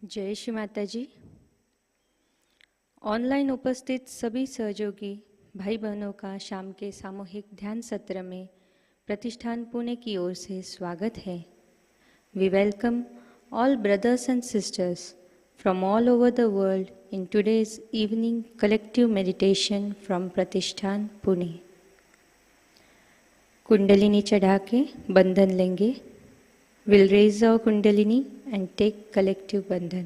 जय श्री माताजी। ऑनलाइन उपस्थित सभी सहयोगी भाई बहनों का शाम के सामूहिक ध्यान सत्र में प्रतिष्ठान पुणे की ओर से स्वागत है। We welcome all brothers and sisters from all over the world in today's evening collective meditation from Pratishthan Pune. Kundalini चढ़ा के बंधन लेंगे। We'll raise our kundalini and take collective bandhan.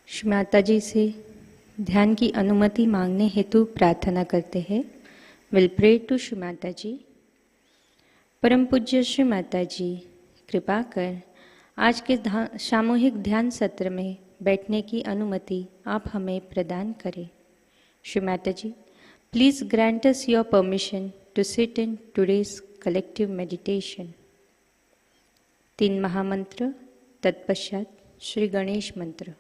Shri माताजी से ध्यान की अनुमति मांगने हेतु प्रार्थना करते हैं। विल प्रे टू श्री माताजी। परम पूज्य श्री माताजी, कृपा कर आज के सामूहिक ध्यान सत्र में बैठने की अनुमति आप हमें प्रदान करें। Shri Mataji, please grant us your permission to sit in today's collective meditation. 3 महामंत्र, तत्पश्चात श्री गणेश मंत्र।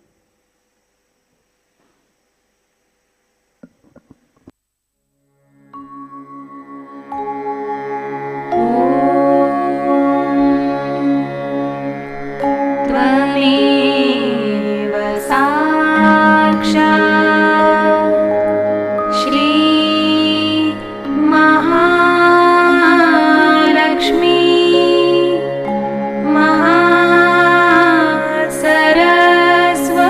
सरस्वती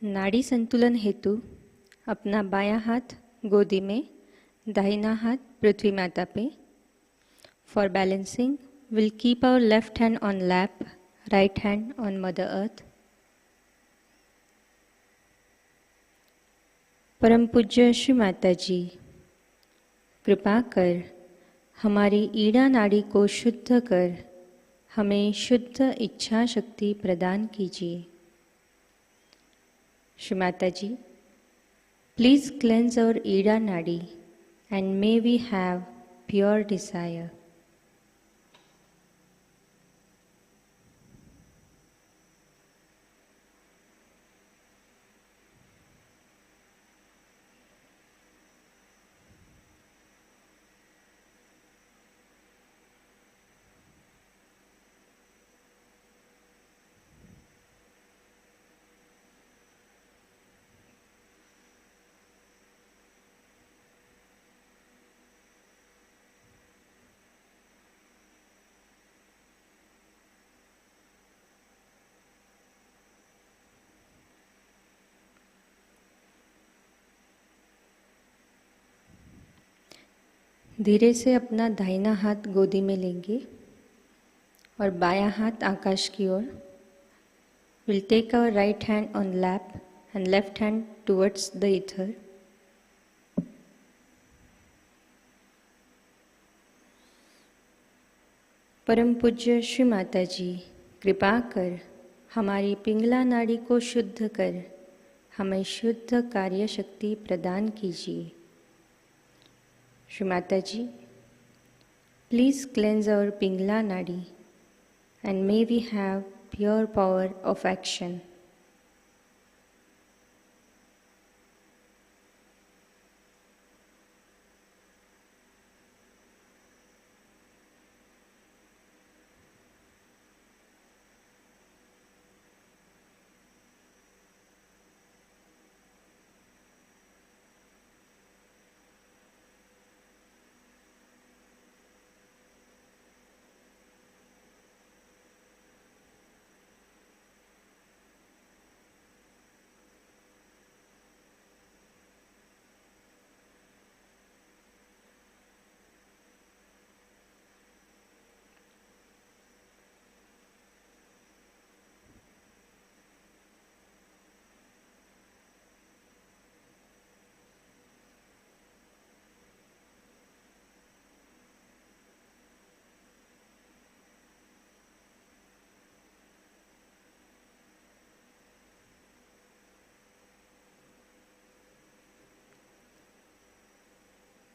नाड़ी संतुलन हेतु अपना बायां हाथ गोदी में, दाहिना हाथ पृथ्वी माता पे. For balancing we'll keep our left hand on lap, right hand on Mother Earth. परम पूज्य श्री माता जी, कृपा कर हमारी ईड़ा नाड़ी को शुद्ध कर हमें शुद्ध इच्छा शक्ति प्रदान कीजिए. Shri Mata ji, please cleanse our Ida नाड़ी and may we have pure desire. धीरे से अपना दाहिना हाथ गोदी में लेंगे और बायां हाथ आकाश की ओर. Will take our right hand on lap and left hand towards the ether. परम पूज्य श्री माता जी, कृपा कर हमारी पिंगला नाड़ी को शुद्ध कर हमें शुद्ध कार्य शक्ति प्रदान कीजिए. Shri Mataji, please cleanse our Pingla Nadi and may we have pure power of action.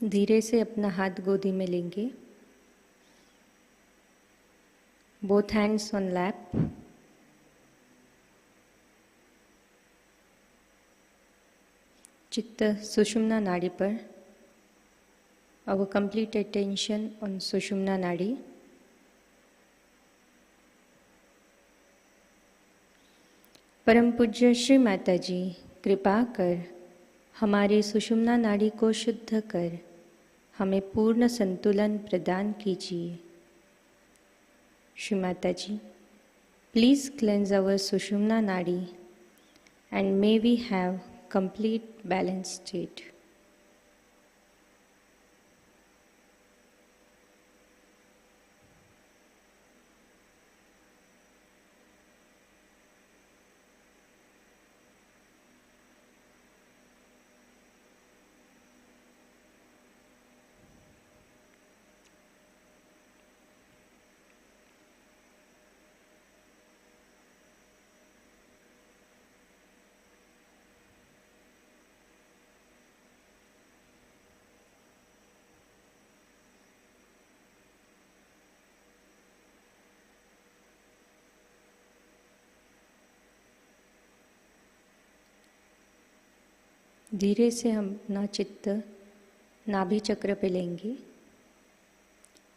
धीरे से अपना हाथ गोदी में लेंगे. Both hands on lap. चित्त सुषुम्ना नाड़ी पर. Our complete attention on सुषुम्ना नाड़ी. परम पूज्य श्री माता जी, कृपा कर हमारी सुषुम्ना नाड़ी को शुद्ध कर हमें पूर्ण संतुलन प्रदान कीजिए. Shri Mata ji, please cleanse our Sushumna Nadi and may we have complete balance state. धीरे से हम अपना चित्त नाभि चक्र पे लेंगे.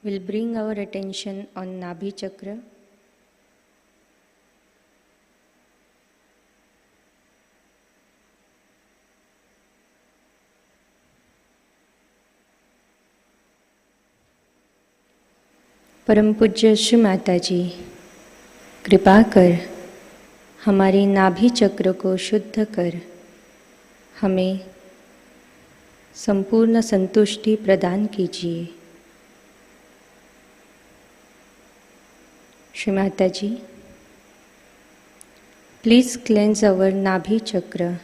Will bring our attention on Nabhi Chakra. परम पूज्य श्री माता जी, कृपा कर हमारी नाभि चक्र को शुद्ध कर हमें संपूर्ण संतुष्टि प्रदान कीजिए। श्री माताजी, प्लीज क्लेंस अवर नाभि चक्र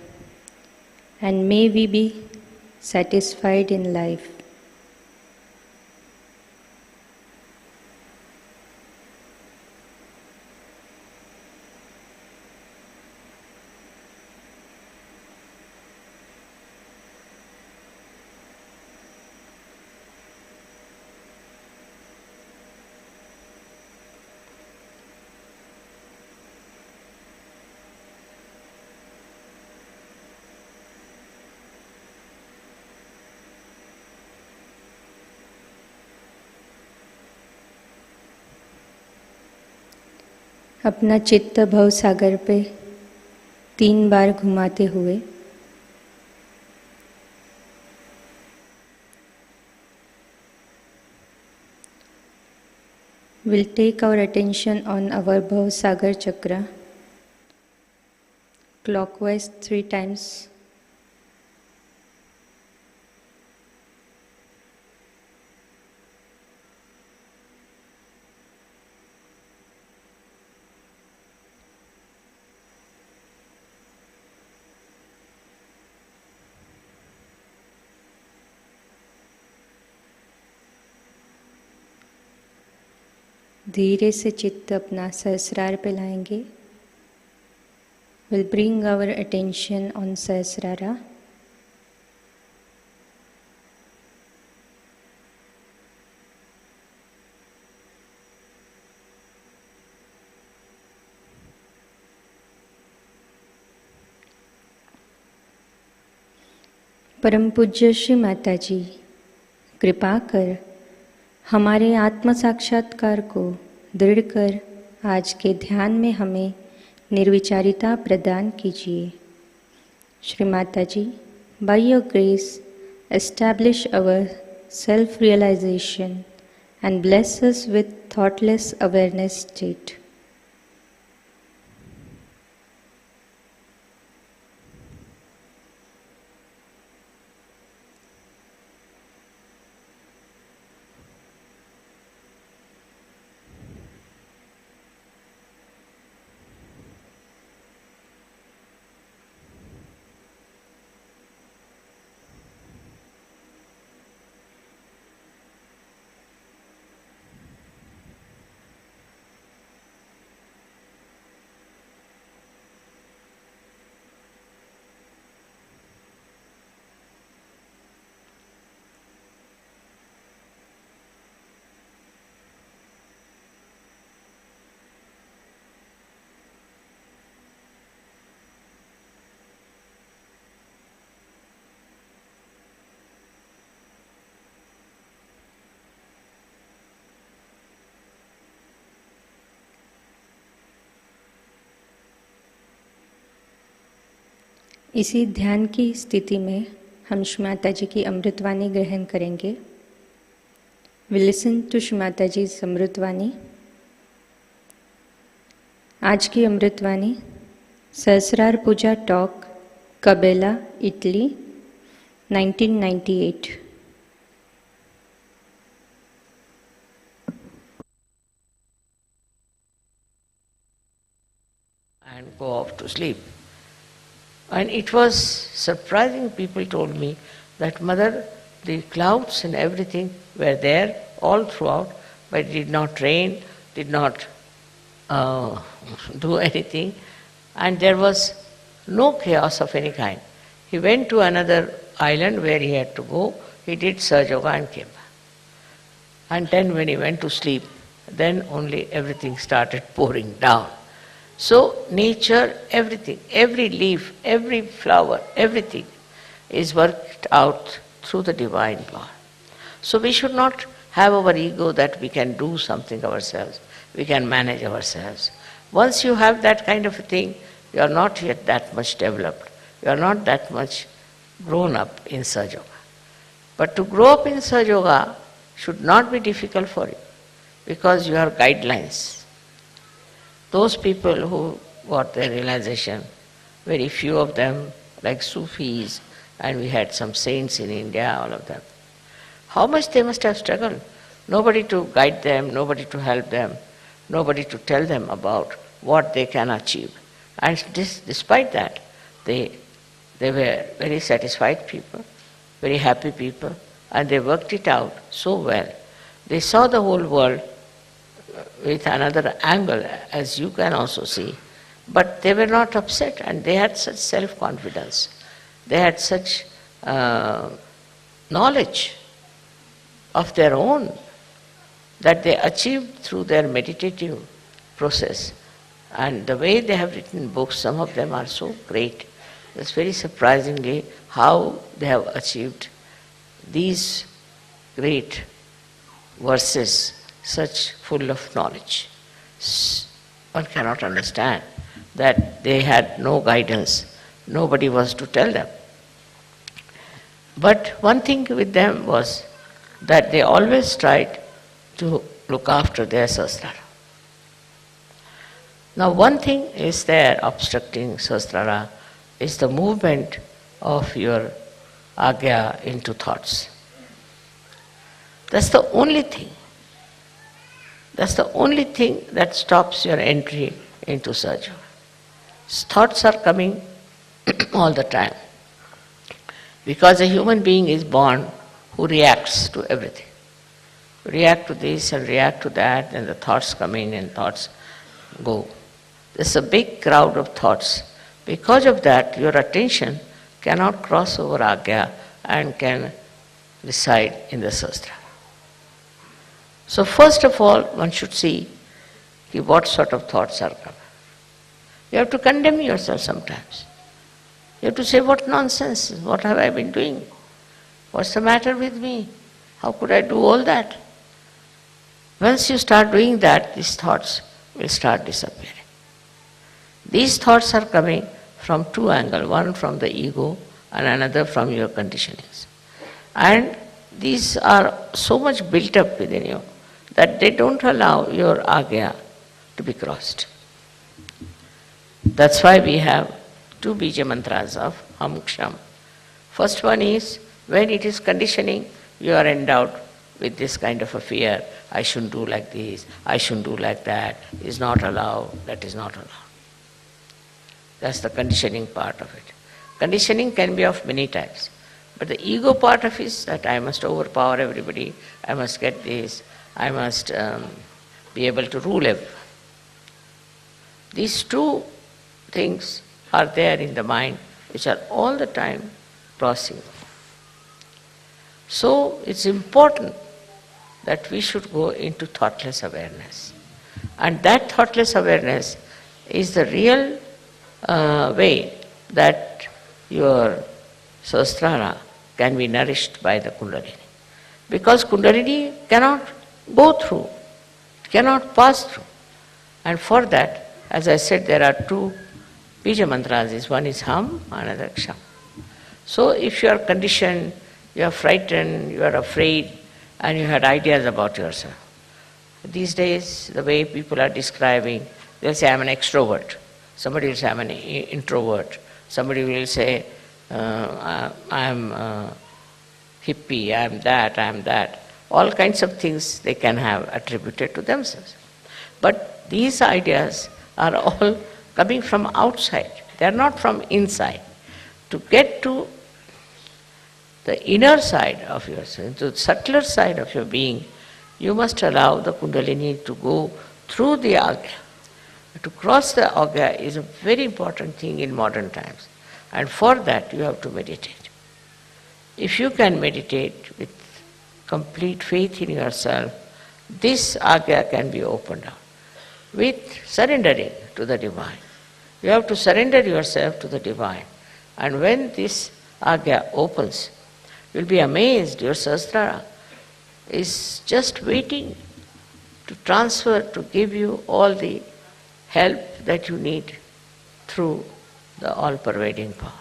and may we be satisfied in life. अपना चित्त भव सागर पे 3 बार घुमाते हुए we'll take our attention on our bhav sagar chakra clockwise 3 times. धीरे से चित्त अपना सहस्रार पे लाएंगे। We'll bring our attention on Sahasrara. परम पूज्य श्री माताजी, कृपा कर हमारे आत्म साक्षात्कार को दृढ़ कर आज के ध्यान में हमें निर्विचारिता प्रदान कीजिए। Shri Mataji, by your grace establish our self realisation and bless us with thoughtless awareness state. इसी ध्यान की स्थिति में हम श्री माताजी की अमृतवाणी ग्रहण करेंगे। We listen to श्री माताजी अमृतवाणी। आज की अमृतवाणी सहस्रार पूजा talk, कबेला, Italy, 1998। And go off to sleep. And it was surprising. People told me that, Mother, the clouds and everything were there all throughout, but it did not rain, did not do anything, and there was no chaos of any kind. He went to another island where he had to go. He did Sahaja yoga and came back. And then when he went to sleep, then only everything started pouring down. So nature, everything, every leaf, every flower, everything is worked out through the divine power. So we should not have our ego that we can do something ourselves, we can manage ourselves. Once you have that kind of a thing, you are not yet that much developed, you are not that much grown up in Sahaja Yoga. But to grow up in Sahaja Yoga should not be difficult for you, because you have guidelines. Those people who got their realization. Very few of them, like Sufis, and we had some saints in India, all of them. How much they must have struggled. Nobody to guide them, nobody to help them, nobody to tell them about what they can achieve. And despite that, they were very satisfied people, very happy people, and they worked it out so well. They saw the whole world with another angle, as you can also see, but they were not upset, and they had such self-confidence. They had such knowledge of their own that they achieved through their meditative process. And the way they have written books, some of them are so great. It's very surprisingly how they have achieved these great verses, such full of knowledge. One cannot understand that they had no guidance, nobody was to tell them. But one thing with them was that they always tried to look after their sahasrara. Now one thing is there obstructing sahasrara is the movement of your agya into thoughts. That's the only thing. That's the only thing that stops your entry into sahaja. Thoughts are coming all the time. Because a human being is born who reacts to everything. React to this and react to that, and the thoughts come in and thoughts go. There's a big crowd of thoughts. Because of that, your attention cannot cross over agya and can reside in the sahasrara. So first of all, one should see what sort of thoughts are coming. You have to condemn yourself sometimes. You have to say, what nonsense, what have I been doing? What's the matter with me? How could I do all that? Once you start doing that, these thoughts will start disappearing. These thoughts are coming from two angles, one from the ego and another from your conditionings. And these are so much built up within you that they don't allow your agya to be crossed. That's why we have two bija mantras of Ham Ksham. First one is, when it is conditioning, you are endowed with this kind of a fear. I shouldn't do like this, I shouldn't do like that, is not allowed, that is not allowed. That's the conditioning part of it. Conditioning can be of many types. But the ego part of it is that I must overpower everybody, I must get this, I must be able to rule everyone. These two things are there in the mind, which are all the time crossing. So it's important that we should go into thoughtless awareness. And that thoughtless awareness is the real way that your sahasrara can be nourished by the kundalini. Because kundalini cannot go through, cannot pass through. And for that, as I said, there are two bija mantras. One is Ham, another Ksham. So if you are conditioned, you are frightened, you are afraid, and you had ideas about yourself. These days, the way people are describing, they'll say, I'm an extrovert. Somebody will say, I'm an introvert. Somebody will say, I'm hippie, I'm that. All kinds of things they can have attributed to themselves. But these ideas are all coming from outside. They are not from inside. To get to the inner side of yourself, to the subtler side of your being, you must allow the kundalini to go through the agya. To cross the agya is a very important thing in modern times. And for that you have to meditate. If you can meditate with complete faith in yourself, this agya can be opened up with surrendering to the divine. You have to surrender yourself to the divine. And when this agya opens, you'll be amazed. Your sahasrara is just waiting to transfer, to give you all the help that you need through the all-pervading power.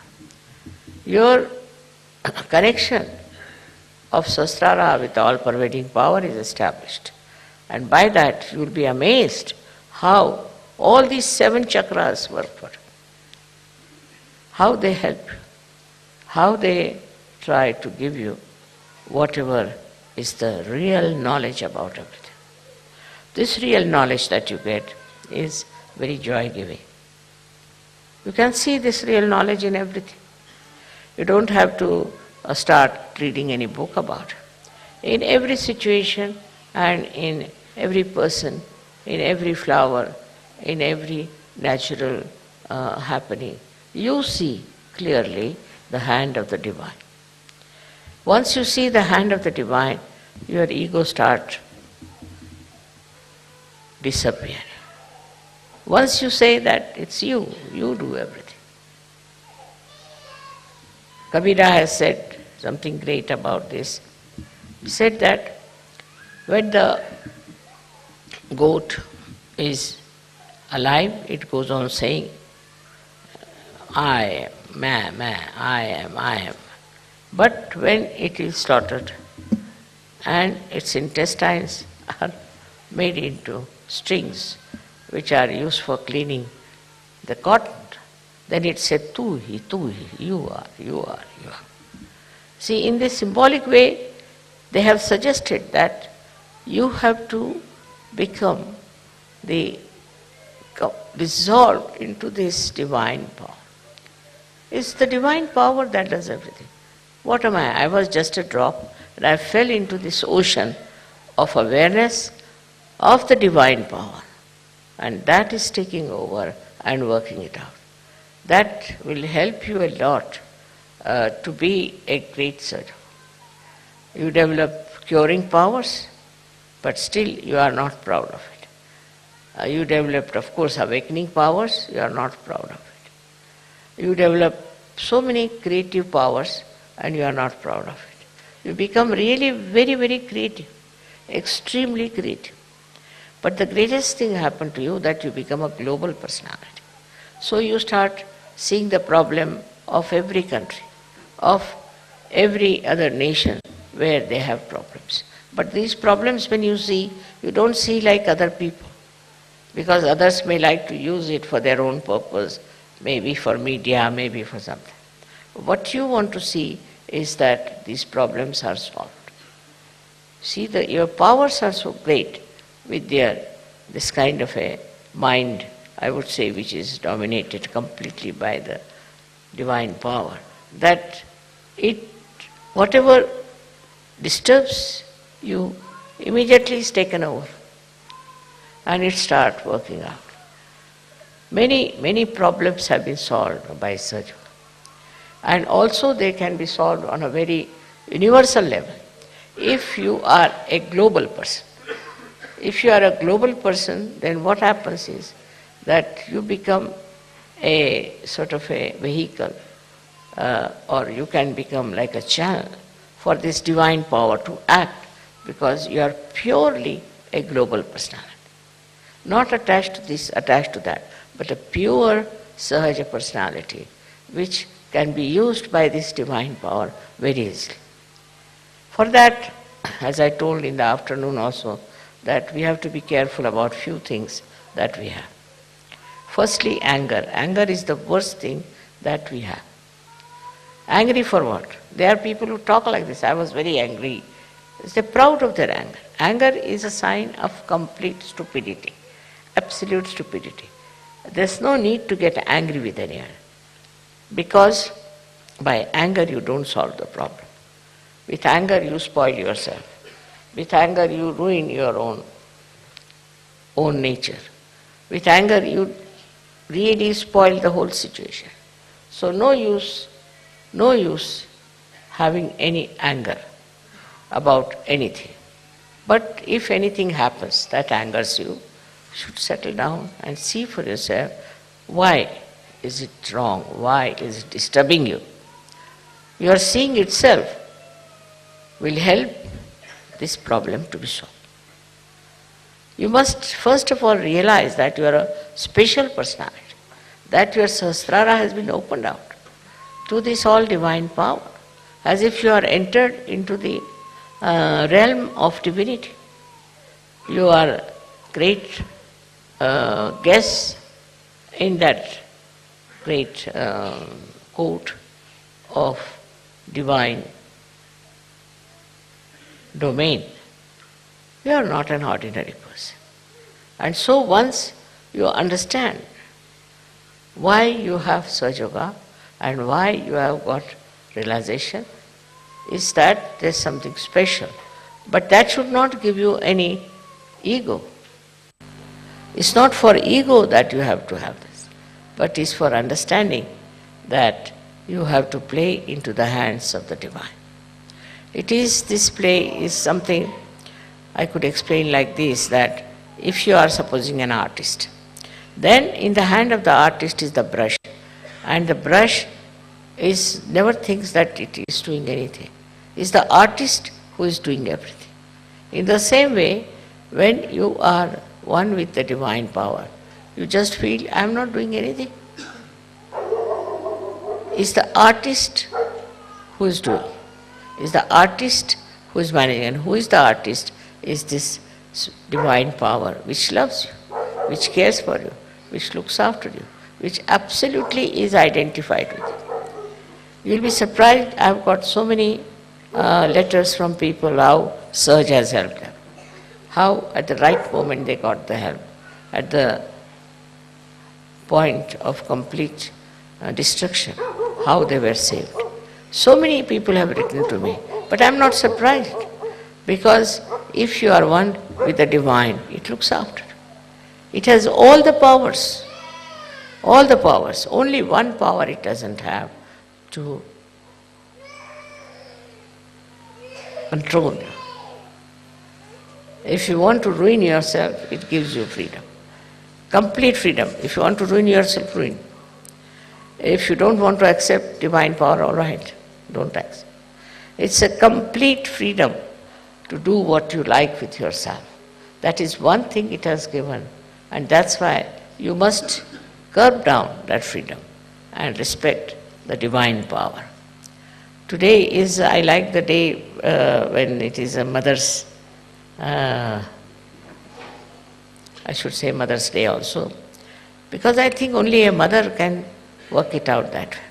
Your connection of sahasrara with the all-pervading power is established. And by that you will be amazed how All these 7 chakras work for you. How they help you, how they try to give you whatever is the real knowledge about everything. This real knowledge that you get is very joy-giving. You can see this real knowledge in everything. You don't have to start reading any book about it. In every situation and in every person, in every flower, in every natural happening, you see clearly the hand of the divine. Once you see the hand of the divine, your ego starts disappearing. Once you say that it's you do everything. Kabira has said something great about this. He said that when the goat is alive, it goes on saying, I am, I am. But when it is slaughtered and its intestines are made into strings which are used for cleaning the cotton, then it said, tu hi, you are. See, in this symbolic way, they have suggested that you have to become dissolved into this divine power. It's the divine power that does everything. What am I? I was just a drop, and I fell into this ocean of awareness of the divine power. And that is taking over and working it out. That will help you a lot to be a great surgeon. You develop curing powers, but still you are not proud of it. You developed, of course, awakening powers, you are not proud of it. You develop so many creative powers and you are not proud of it. You become really very, very creative, extremely creative. But the greatest thing happened to you that you become a global personality. So you start seeing the problem of every country, of every other nation where they have problems. But these problems when you see, you don't see like other people, because others may like to use it for their own purpose, maybe for media, maybe for something. What you want to see is that these problems are solved. See, your powers are so great with this kind of a mind, I would say, which is dominated completely by the divine power, that whatever disturbs you immediately is taken over and it starts working out. Many problems have been solved by surgery. And also they can be solved on a very universal level. If you are a global person, then what happens is that you become a sort of a vehicle, or you can become like a channel for this divine power to act, because you are purely a global personality. Not attached to this, attached to that, but a pure Sahaja personality which can be used by this divine power very easily. For that, as I told in the afternoon also, that we have to be careful about few things that we have. Firstly, anger. Anger is the worst thing that we have. Angry for what? There are people who talk like this, I was very angry. They're proud of their anger. Anger is a sign of complete stupidity, absolute stupidity. There's no need to get angry with anyone, because by anger you don't solve the problem. With anger you spoil yourself. With anger you ruin your own nature. With anger you really spoil the whole situation. So no use having any anger about anything. But if anything happens that angers you, you should settle down and see for yourself, why is it wrong? Why is it disturbing you? Your seeing itself will help this problem to be solved. You must first of all realize that you are a special personality, that your Sahasrara has been opened out to this all divine power, as if you are entered into the realm of divinity. You are great guests in that great court of divine domain, you are not an ordinary person. And so once you understand why you have Sahaja and why you have got realization, is that there's something special. But that should not give you any ego. It's not for ego that you have to have this, but it's for understanding that you have to play into the hands of the divine. This play is something I could explain like this, that if you are supposing an artist, then in the hand of the artist is the brush, and the brush never thinks that it is doing anything. It's the artist who is doing everything. In the same way, when you are one with the divine power, you just feel, I am not doing anything. It's the artist who is doing. It's the artist who is managing. And who is the artist? Is this divine power which loves you, which cares for you, which looks after you, which absolutely is identified with you. You'll be surprised, I've got so many letters from people how Sahaja has helped them. How at the right moment they got the help. At the point of complete destruction, how they were saved. So many people have written to me, but I'm not surprised, because if you are one with the divine, it looks after. It has all the powers, all the powers. Only one power it doesn't have, to control you. If you want to ruin yourself, it gives you freedom. Complete freedom. If you want to ruin yourself, ruin. If you don't want to accept divine power, all right, don't accept. It's a complete freedom to do what you like with yourself. That is one thing it has given, and that's why you must curb down that freedom and respect the divine power. Today is, I like the day when it is a mother's, I should say Mother's Day also, because I think only a mother can work it out that way.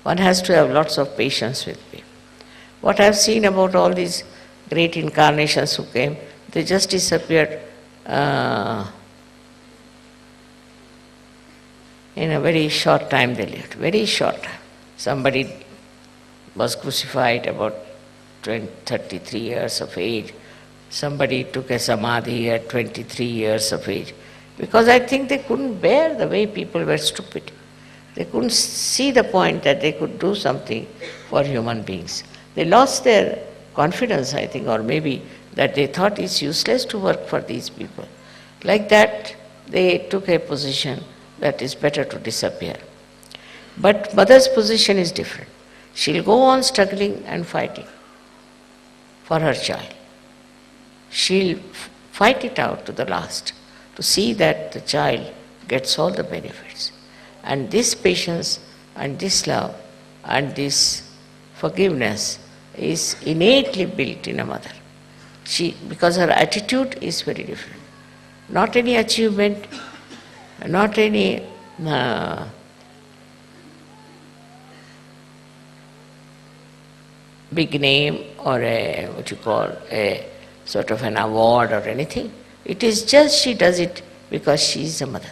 One has to have lots of patience with people. What I've seen about all these great incarnations who came, they just disappeared in a very short time they lived, very short time. Somebody was crucified about 33 years of age. Somebody took a samadhi at 23 years of age. Because I think they couldn't bear the way people were stupid. They couldn't see the point that they could do something for human beings. They lost their confidence, I think, or maybe that they thought it's useless to work for these people. Like that, they took a position that is better to disappear. But mother's position is different. She'll go on struggling and fighting for her child. She'll fight it out to the last to see that the child gets all the benefits. And this patience and this love and this forgiveness is innately built in a mother. Because her attitude is very different. Not any achievement, not any big name or a sort of an award or anything. It is just she does it because she is a mother.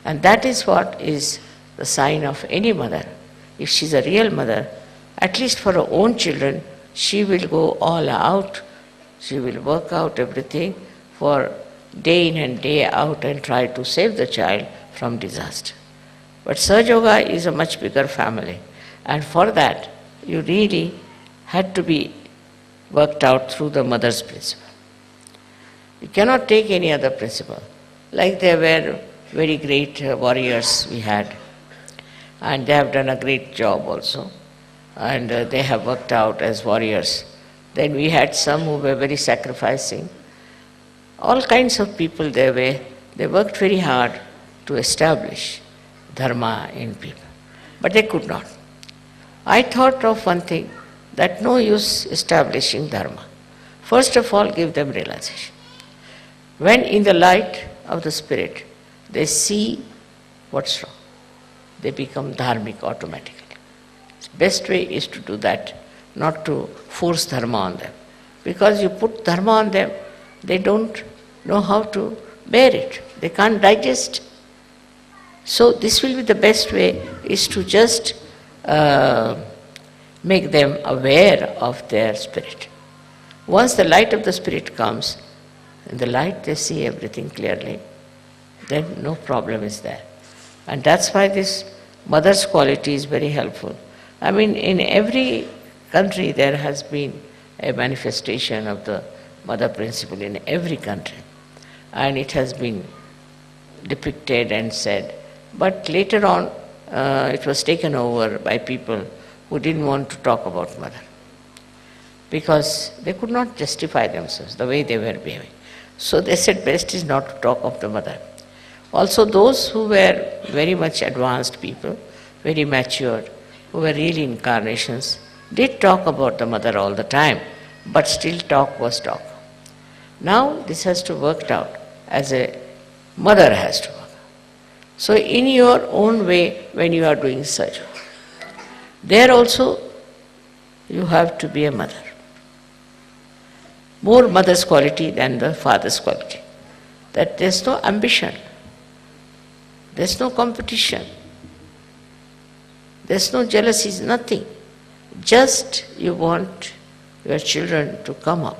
And that is what is the sign of any mother. If she is a real mother, at least for her own children, she will go all out. She will work out everything for day in and day out and try to save the child from disaster. But Sahaja is a much bigger family, and for that you really had to be worked out through the mother's principle. You cannot take any other principle. Like there were very great warriors we had, and they have done a great job also, and they have worked out as warriors. Then we had some who were very sacrificing. All kinds of people there were. They worked very hard to establish dharma in people, but they could not. I thought of one thing, that no use establishing dharma. First of all, give them realization. When in the light of the spirit, they see what's wrong. They become dharmic automatically. The best way is to do that, not to force dharma on them. Because you put dharma on them, they don't know how to bear it. They can't digest. So this will be the best way, is to just make them aware of their spirit. Once the light of the spirit comes, in the light they see everything clearly, then no problem is there. And that's why this mother's quality is very helpful. I mean, in every country there has been a manifestation of the mother principle in every country. And it has been depicted and said. But later on, it was taken over by people who didn't want to talk about mother, because they could not justify themselves the way they were behaving. So they said best is not to talk of the mother. Also those who were very much advanced people, very mature, who were really incarnations, did talk about the mother all the time, but still talk was talk. Now this has to work out as a mother has to work. So in your own way, when you are doing surgery, there also you have to be a mother. More mother's quality than the father's quality. That there's no ambition, there's no competition, there's no jealousies, nothing. Just you want your children to come up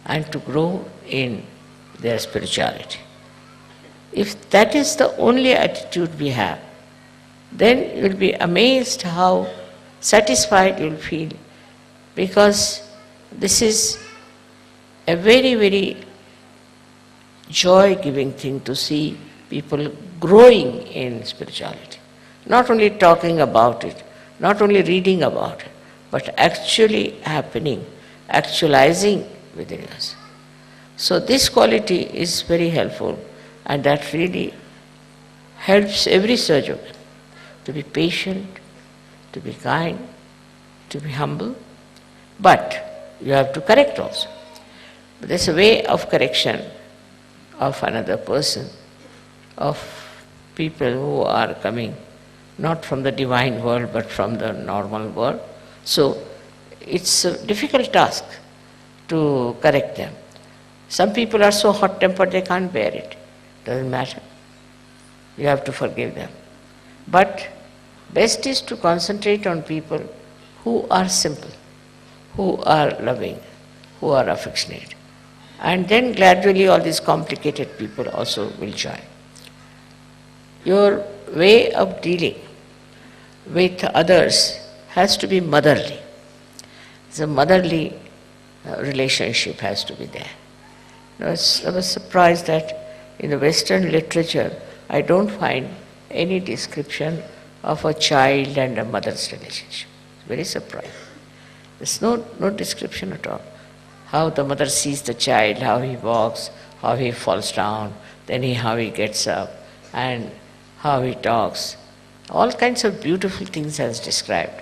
and to grow in their spirituality. If that is the only attitude we have, then you'll be amazed how satisfied you'll feel, because this is a very, very joy-giving thing to see people growing in spirituality. Not only talking about it, not only reading about it, but actually happening, actualizing within us. So this quality is very helpful, and that really helps every surgeon to be patient, to be kind, to be humble, but you have to correct also. But there's a way of correction of another person, of people who are coming not from the divine world but from the normal world. So it's a difficult task to correct them. Some people are so hot-tempered they can't bear it. Doesn't matter. You have to forgive them. But best is to concentrate on people who are simple, who are loving, who are affectionate. And then gradually all these complicated people also will join. Your way of dealing with others has to be motherly. The motherly relationship has to be there. I was surprised that in the Western literature, I don't find any description of a child and a mother's relationship. It's very surprising. There's no description at all. How the mother sees the child, how he walks, how he falls down, then how he gets up, and how he talks. All kinds of beautiful things as described.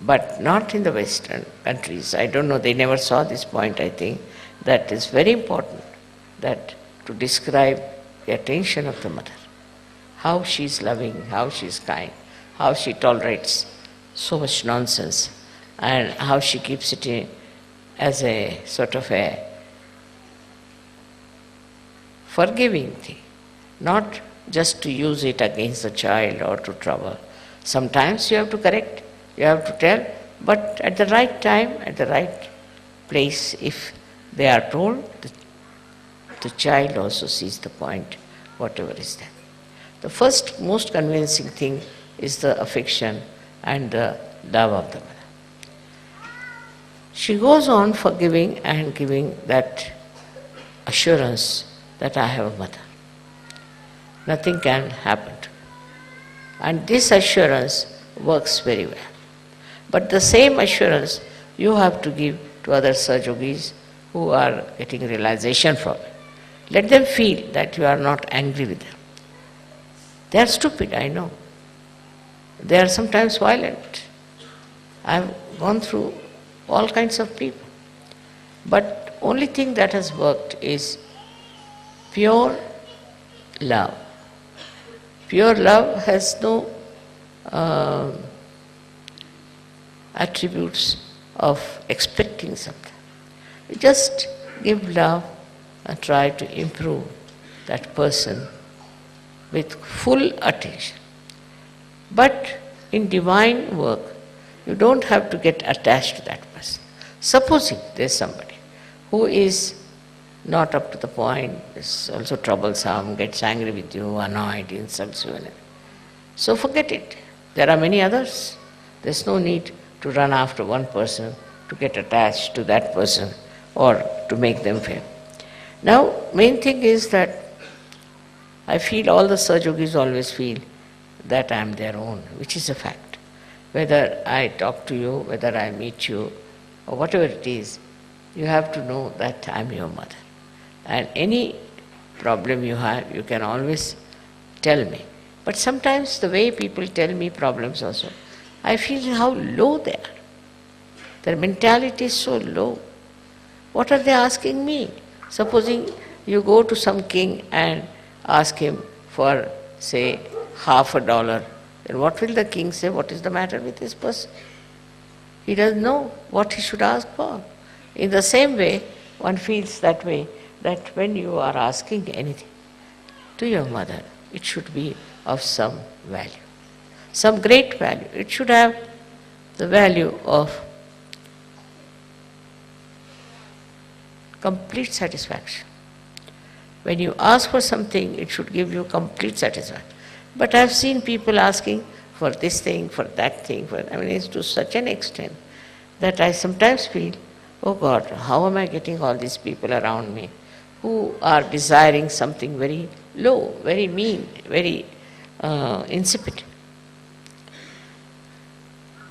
But not in the Western countries. I don't know, they never saw this point, I think. That is very important, that to describe the attention of the mother. How she is loving, how she is kind, how she tolerates so much nonsense, and how she keeps it in as a sort of a forgiving thing, not just to use it against the child or to trouble. Sometimes you have to correct, you have to tell, but at the right time, at the right place, if they are told, the child also sees the point, whatever is there. The first most convincing thing is the affection and the love of the mother. She goes on forgiving and giving that assurance that I have a mother. Nothing can happen to me. And this assurance works very well. But the same assurance you have to give to other Sahajogis who are getting realization from it. Let them feel that you are not angry with them. They are stupid, I know. They are sometimes violent. I have gone through all kinds of people. But only thing that has worked is pure love. Pure love has no attributes of expecting something. You just give love and try to improve that person with full attention. But in divine work, you don't have to get attached to that person. Supposing there's somebody who is not up to the point, is also troublesome, gets angry with you, annoyed, insults you. So forget it. There are many others. There's no need to run after one person, to get attached to that person or to make them feel. Now, main thing is that I feel all the Sahajogis always feel that I am their own, which is a fact. Whether I talk to you, whether I meet you, or whatever it is, you have to know that I am your mother. And any problem you have, you can always tell me. But sometimes the way people tell me problems also, I feel how low they are. Their mentality is so low. What are they asking me? Supposing you go to some king and ask him for, say, $50, then what will the king say? What is the matter with this person? He doesn't know what he should ask for. In the same way, one feels that way, that when you are asking anything to your mother, it should be of some value, some great value. It should have the value of complete satisfaction. When you ask for something, it should give you complete satisfaction. But I have seen people asking for this thing, for that thing, it's to such an extent that I sometimes feel, oh God, how am I getting all these people around me who are desiring something very low, very mean, very insipid.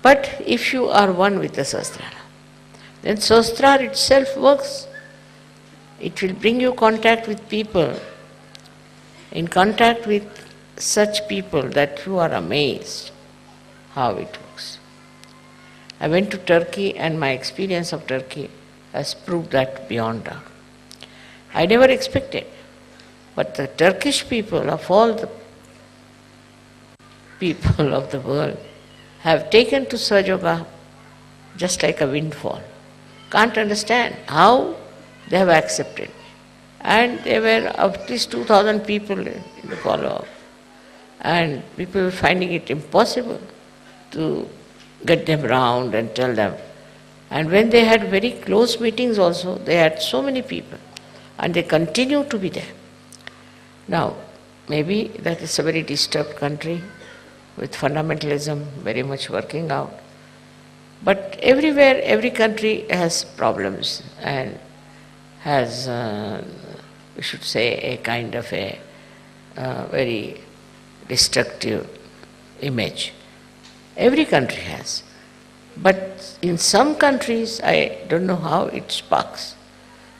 But if you are one with the Sahasrara, then Sahasrara itself works. It will bring you contact with people, in contact with such people that you are amazed how it works. I went to Turkey and my experience of Turkey has proved that beyond doubt. I never expected, but the Turkish people, of all the people of the world, have taken to Sahaja just like a windfall. Can't understand how they have accepted. And there were at least 2,000 people in the follow-up. And people were finding it impossible to get them round and tell them. And when they had very close meetings also, they had so many people. And they continue to be there. Now, maybe that is a very disturbed country with fundamentalism very much working out. But everywhere, every country has problems and has, we should say, a kind of a very destructive image. Every country has. But in some countries, I don't know how it sparks.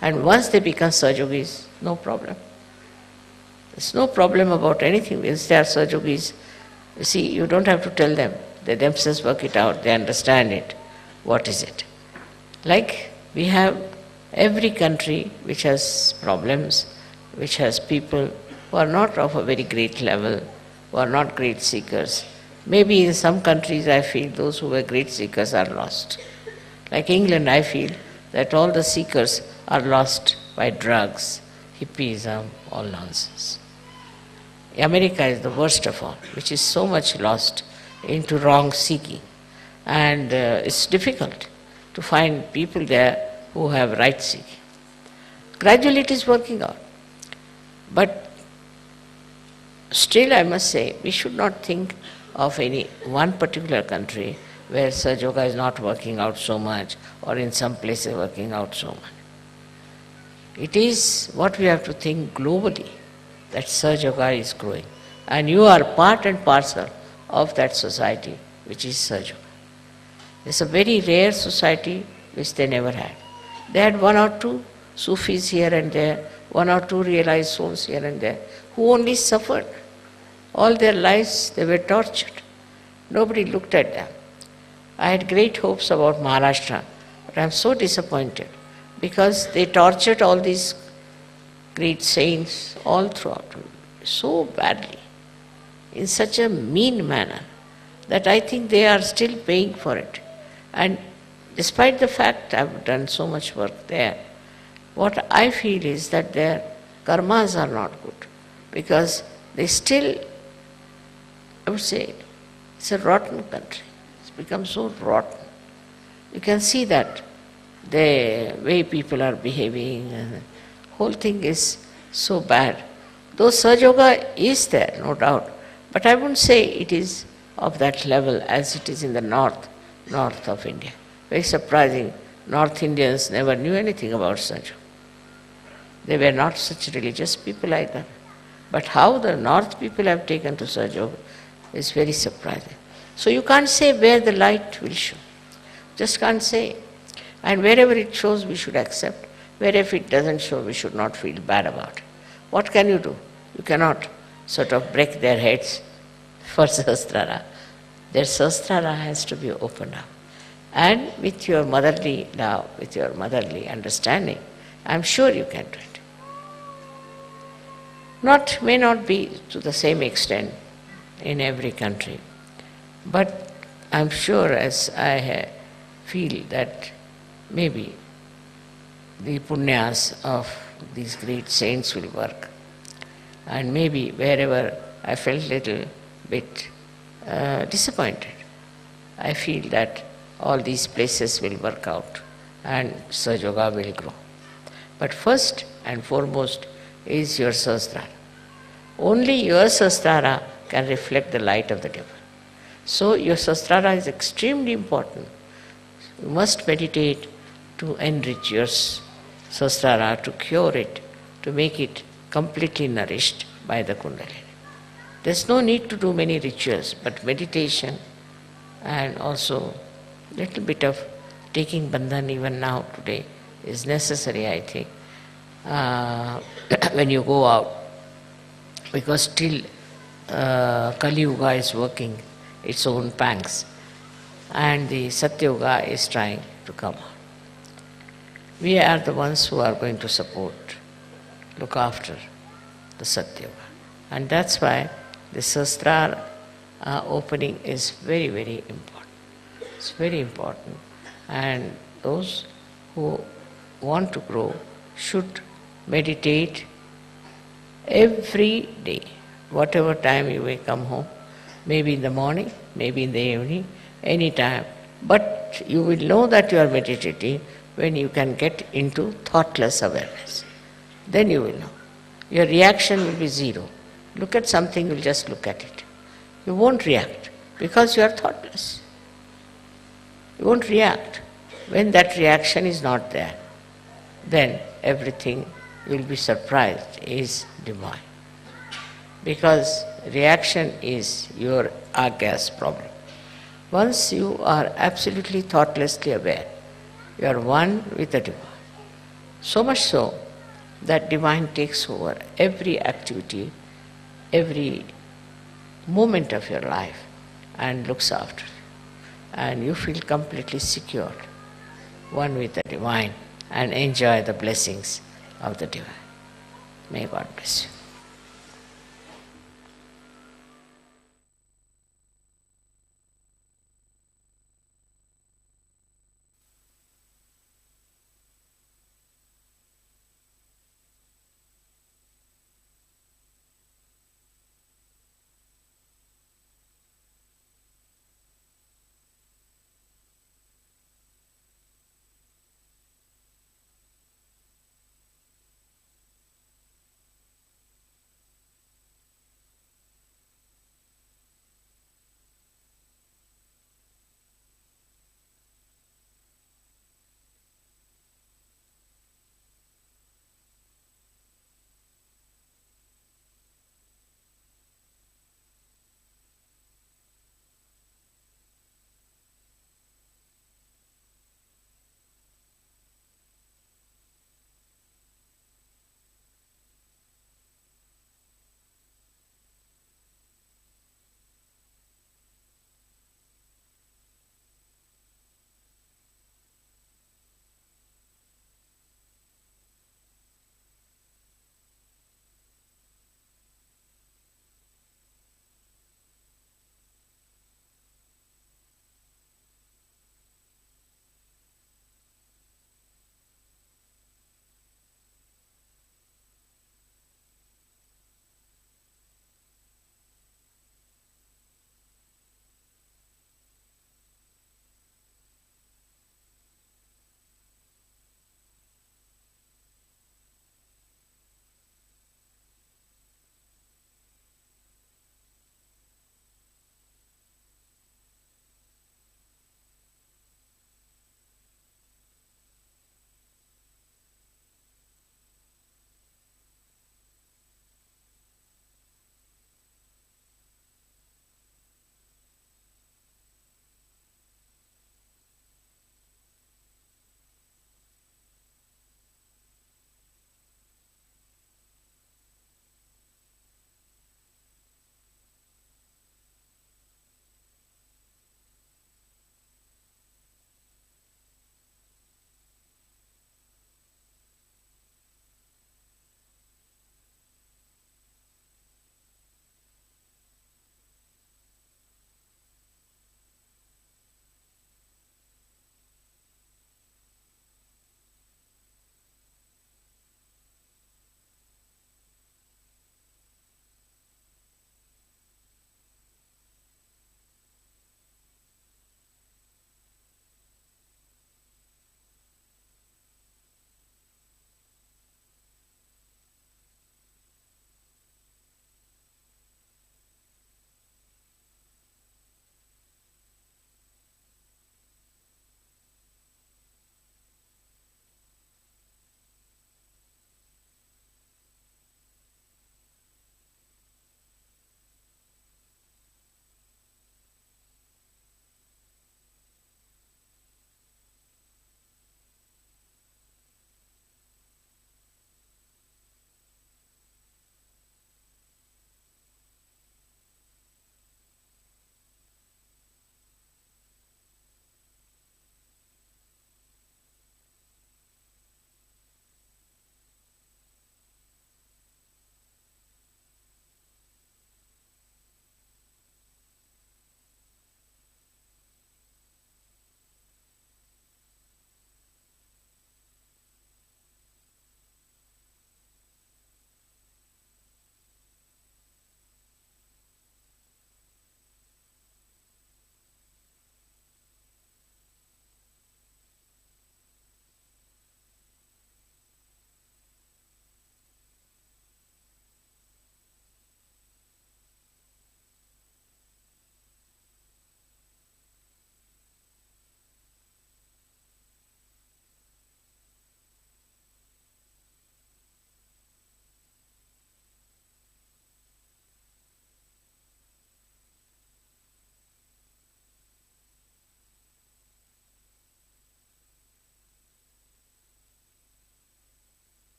And once they become Sahajogis, no problem. There's no problem about anything. Once they are Sahajogis, you see, you don't have to tell them. They themselves work it out. They understand it. What is it? Like we have every country which has problems, which has people who are not of a very great level, who are not great seekers. Maybe in some countries I feel those who were great seekers are lost. Like England, I feel that all the seekers are lost by drugs, hippism, all nonsense. America is the worst of all, which is so much lost into wrong seeking. And it's difficult to find people there who have right seeking. Gradually it is working out. But still I must say, we should not think of any one particular country where Sahaja Yoga is not working out so much, or in some places working out so much. It is what we have to think globally, that Sahaja Yoga is growing. And you are part and parcel of that society, which is Sahaja Yoga. It's a very rare society which they never had. They had one or two Sufis here and there, one or two realized souls here and there, who only suffered. All their lives they were tortured. Nobody looked at them. I had great hopes about Maharashtra, but I am so disappointed because they tortured all these great saints all throughout, so badly, in such a mean manner, that I think they are still paying for it. And despite the fact I've done so much work there, what I feel is that their karmas are not good, because they still, I would say, it's a rotten country. It's become so rotten. You can see that the way people are behaving, and the whole thing is so bad. Though Sahaja Yoga is there, no doubt, but I wouldn't say it is of that level as it is in the north of India. Very surprising, North Indians never knew anything about Sahaja Yoga. They were not such religious people either. But how the north people have taken to Sahaja Yoga is very surprising. So you can't say where the light will show. Just can't say. And wherever it shows, we should accept. Wherever it doesn't show, we should not feel bad about it. What can you do? You cannot sort of break their heads for Sahasrara. Their Sahasrara has to be opened up. And with your motherly love, with your motherly understanding, I'm sure you can do it. May not be to the same extent in every country, but I'm sure, as I feel, that maybe the punyas of these great saints will work. And maybe wherever I felt a little bit disappointed, I feel that all these places will work out and Sahaja Yoga will grow. But first and foremost is your Sahasrara. Only your Sahasrara can reflect the light of the Divine. So your Sahasrara is extremely important. You must meditate to enrich your Sahasrara, to cure it, to make it completely nourished by the Kundalini. There's no need to do many rituals, but meditation and also little bit of taking bandhan even now today is necessary, I think, when you go out, because still Kali Yuga is working its own pangs and the Satya Yuga is trying to come out. We are the ones who are going to support, look after the Satya Yuga. And that's why the Sahasrara opening is very, very important. It's very important. And those who want to grow should meditate every day, whatever time you may come home, maybe in the morning, maybe in the evening, any time. But you will know that you are meditating when you can get into thoughtless awareness. Then you will know. Your reaction will be zero. Look at something, you'll just look at it. You won't react because you are thoughtless. You won't react. When that reaction is not there, then everything, you will be surprised, is divine. Because reaction is your agas problem. Once you are absolutely thoughtlessly aware, you are one with the divine. So much so that divine takes over every activity, every moment of your life and looks after you. And you feel completely secure, one with the divine, and enjoy the blessings of the divine. May God bless you.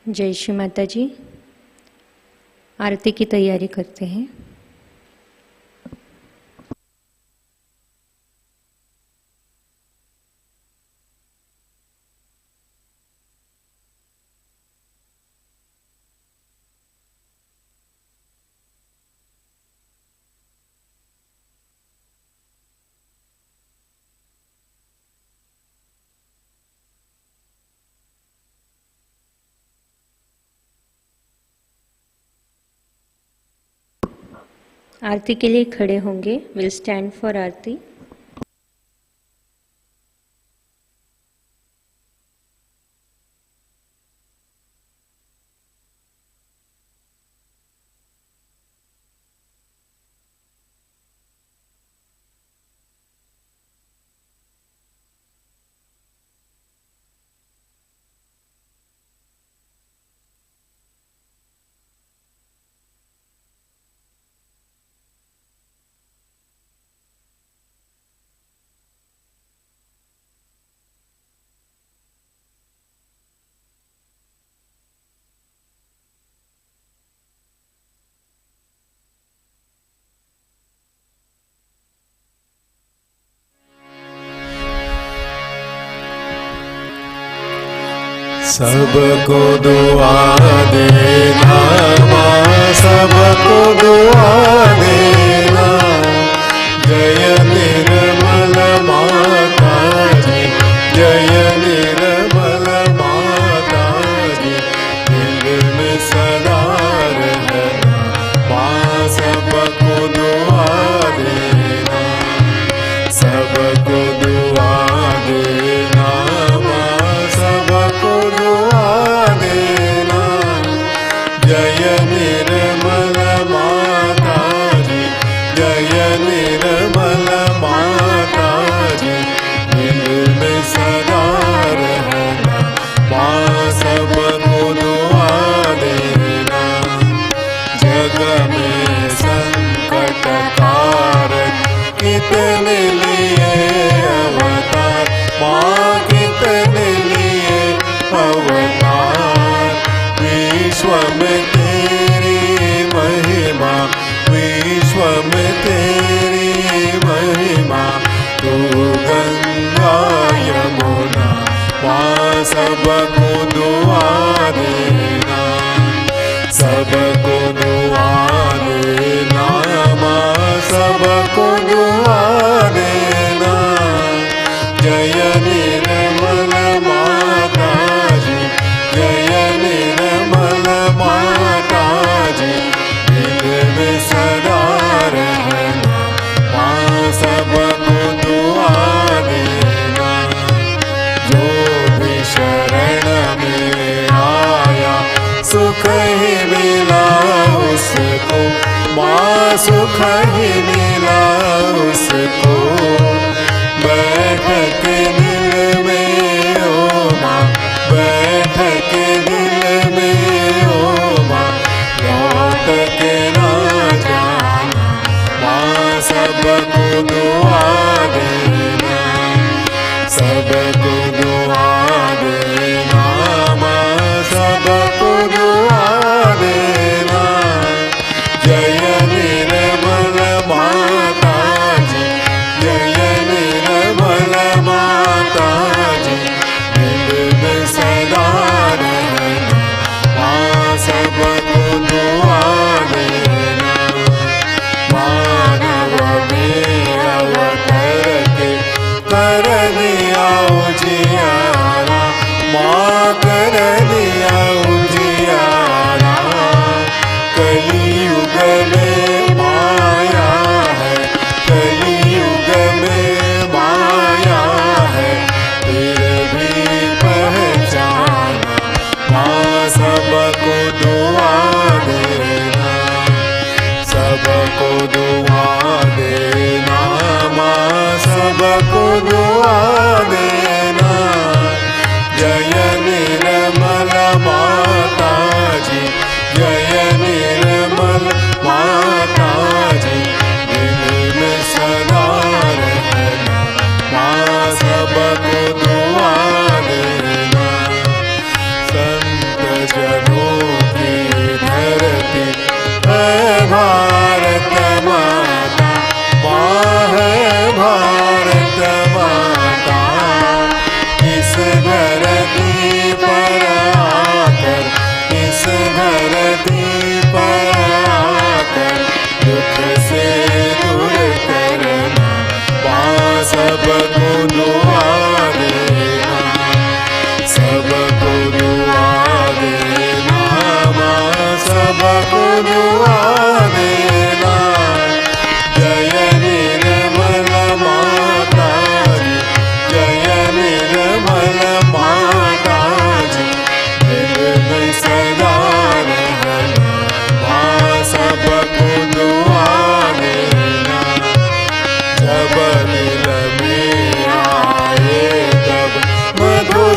जय श्री माता जी। आरती की तैयारी करते हैं। आरती के लिए खड़े होंगे। Will stand for आरती। सबको दुआ देना माँ, सबको दुआ देना। जय निर्मल माता जी, जय निर्मल माता जी। दिल में सदा रहना माँ, सबको दुआ देना, सबको दुआ देना माँ, सबको दुआ देना। जय निर्मल माता जी, जय निर्मल माता जी। दिल में सदा रहना माँ, सबको दुआ देना। जग में संकट कारक कितने लिए अवतार माँ, कितने लिए अवतार। विश्व में तेरी महिमा, विश्व में तेरी महिमा। तू गंगा यमुना माँ, सबको दुआ देना, सबको दुआ देना माँ, सबको दुआ देना। जय निर्मल माता जी, जय निर्मल माता जी। दिल में सदा रहना माँ, सबको दुआ देना। जो भी शरण में आया सुख ही मिला उसको माँ, सुख ही मिला उसको। बैठ के दिल में ओ माँ, बैठ के दिल में ओ माँ। लौट के ना जाना माँ, सबको दुआ देना, सबको दुआ देना माँ, सबको दुआ देना। जय निर्मल माता जी, जय निर्मल माता जी। दिल में सदा रहना माँ, सबको दुआ देना। मानव में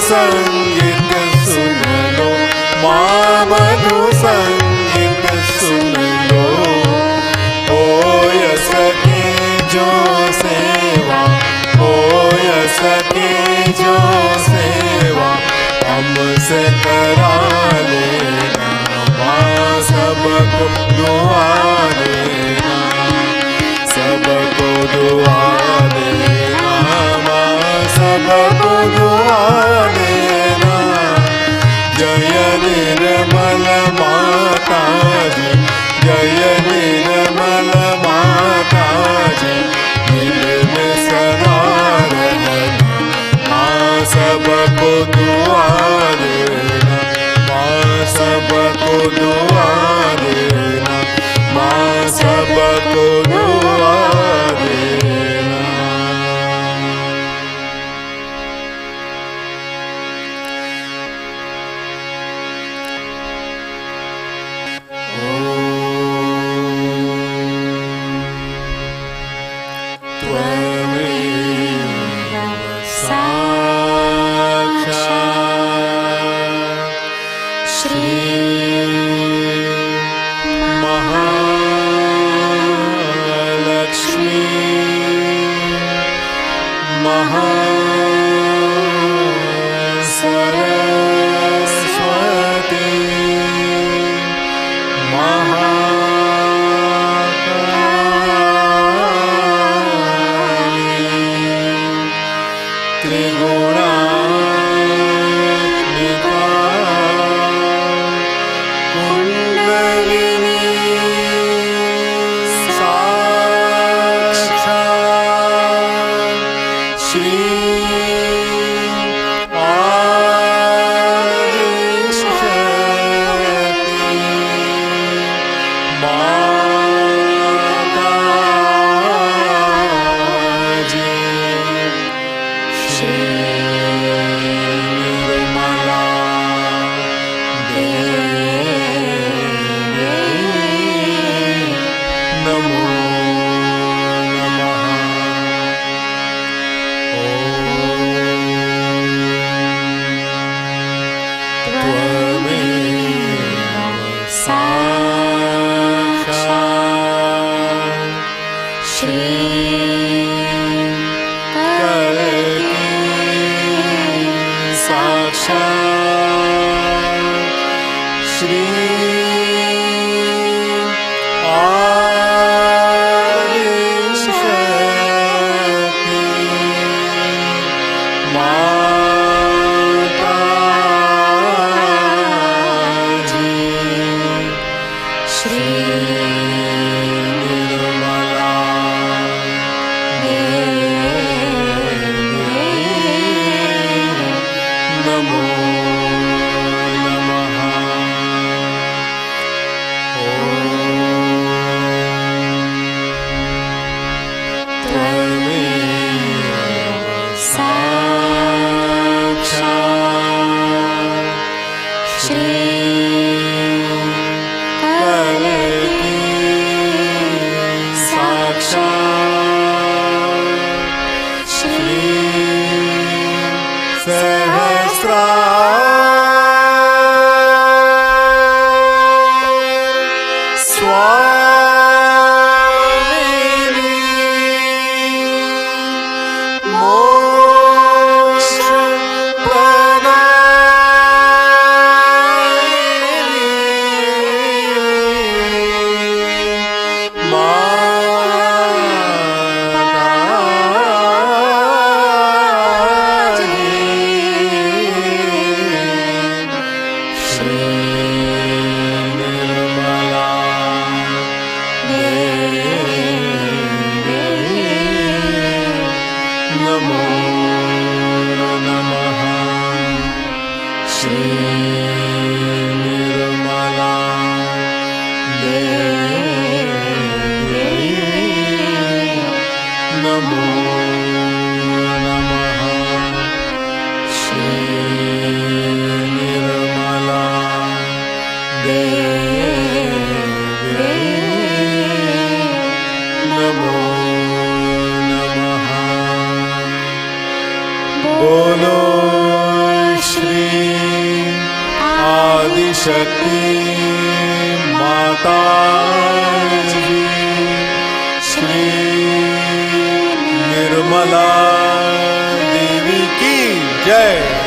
संगीत सुन लो, माँ मधु संगीत सुन लो। होय सके जो सेवा, होय सके जो सेवा, हमसे करा लेना माँ, सबको दुआ देना, सबको दुआ देना माँ, सबको दुआ देना। जय निर्मल माता जी, जय निर्मल माता जी, दिल में सदा रहना माँ, सबको दुआ देना माँ, सबको दुआ देना माँ, सबको दुआ देना। श्री आदिशक्ति माताजी, श्री निर्मला देवी की जय।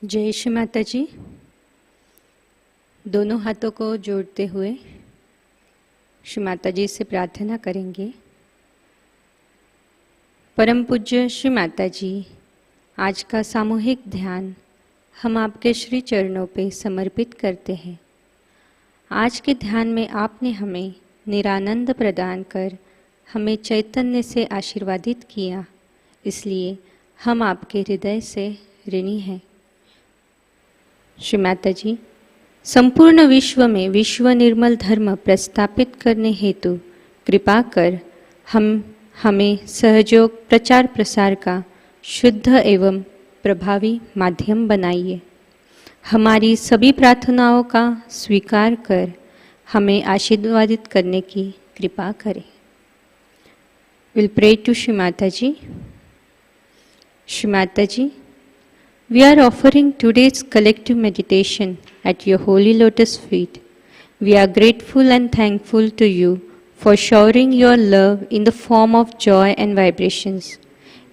जय श्री माता जी। दोनों हाथों को जोड़ते हुए श्री माता जी से प्रार्थना करेंगे। परम पूज्य श्री माता जी, आज का सामूहिक ध्यान हम आपके श्री चरणों पे समर्पित करते हैं। आज के ध्यान में आपने हमें निरानंद प्रदान कर हमें चैतन्य से आशीर्वादित किया, इसलिए हम आपके हृदय से ऋणी हैं। श्री माता जी, संपूर्ण विश्व में विश्व निर्मल धर्म प्रस्थापित करने हेतु कृपा कर हमें सहयोग प्रचार प्रसार का शुद्ध एवं प्रभावी माध्यम बनाइए। हमारी सभी प्रार्थनाओं का स्वीकार कर हमें आशीर्वादित करने की कृपा करें। Will pray to Shri Mata ji. Shri Mata ji, we are offering today's collective meditation at your holy lotus feet. We are grateful and thankful to you for showering your love in the form of joy and vibrations